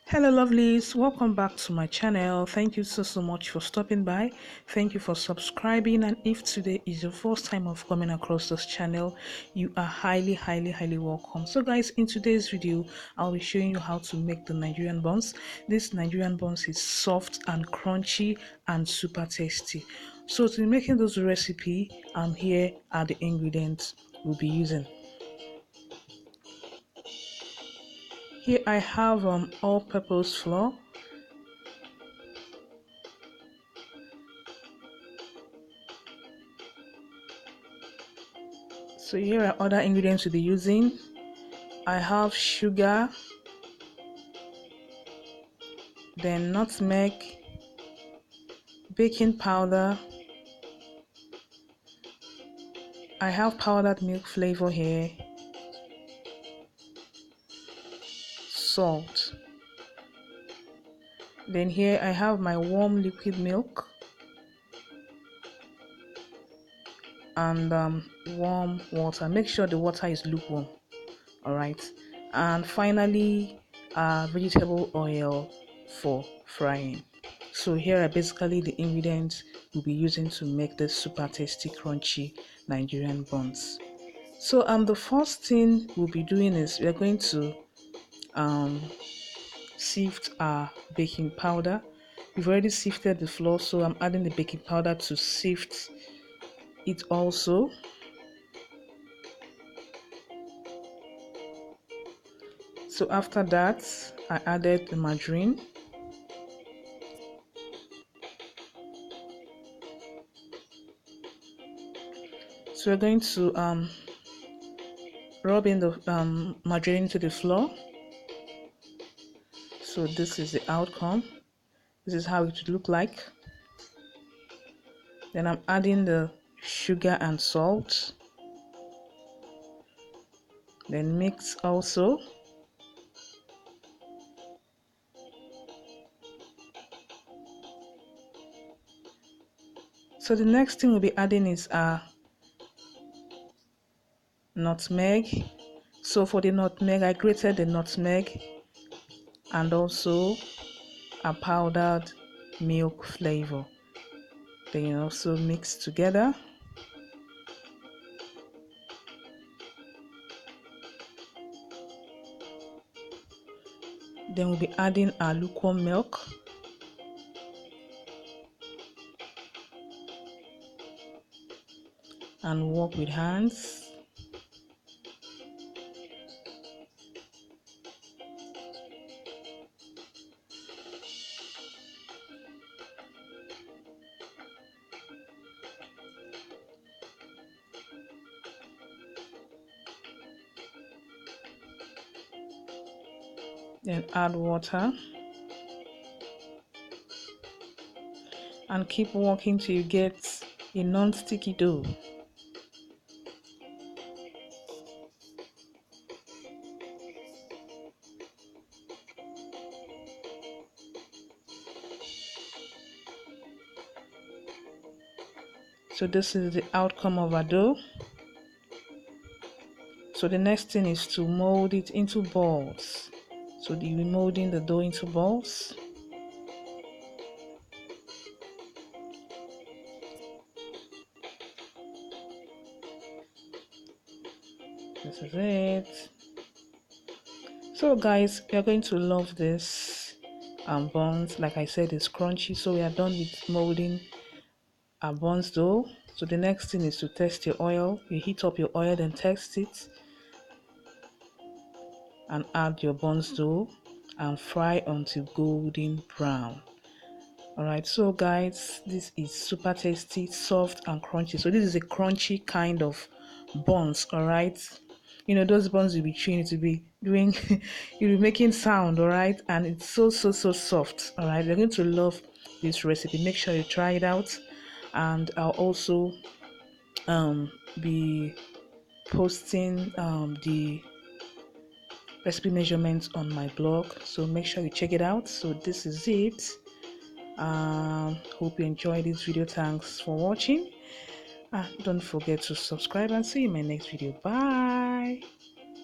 Hello lovelies, welcome back to my channel. Thank you so much for stopping by. Thank you for subscribing, and if today is your first time of coming across this channel, you are highly welcome. So guys, in today's video I'll be showing you how to make the Nigerian buns. This Nigerian buns is soft and crunchy and super tasty. So to be making this recipe, here are the ingredients we'll be using. Here I have all-purpose flour. So here are other ingredients we'll be using. I have sugar, then nutmeg, baking powder. I have powdered milk flavor here, salt. Then here I have my warm liquid milk and warm water. Make sure the water is lukewarm. Alright. And finally, vegetable oil for frying. So here are basically the ingredients we'll be using to make this super tasty crunchy Nigerian buns. So the first thing we'll be doing is we're going to sift our baking powder. We've already sifted the flour, so I'm adding the baking powder to sift it also. So after that, I added the margarine. So we're going to rub in the margarine into the flour. So this is the outcome. This is how it would look like. Then I'm adding the sugar and salt. Then mix also. So the next thing we'll be adding is nutmeg. So for the nutmeg, I grated the nutmeg and also a powdered milk flavor. Then you also mix together. Then we'll be adding our lukewarm milk. And work with hands. Then add water. And keep working till you get a non-sticky dough. So this is the outcome of our dough. So the next thing is to mold it into balls. So you'll be molding the dough into balls. This is it. So guys, you're going to love this buns. Like I said, it's crunchy. So we are done with molding our buns dough. So the next thing is to test your oil. You heat up your oil, then test it and add your buns dough and fry until golden brown. Alright, so guys, this is super tasty, soft and crunchy. So this is a crunchy kind of buns. Alright, you know those buns you'll be chewing, to be doing you'll be making sound. Alright, and it's so soft. Alright, you're going to love this recipe. Make sure you try it out, and I'll also be posting the recipe measurements on my blog, so make sure you check it out. So this is it. Hope you enjoyed this video. Thanks for watching. Don't forget to subscribe, and see you in my next video. Bye.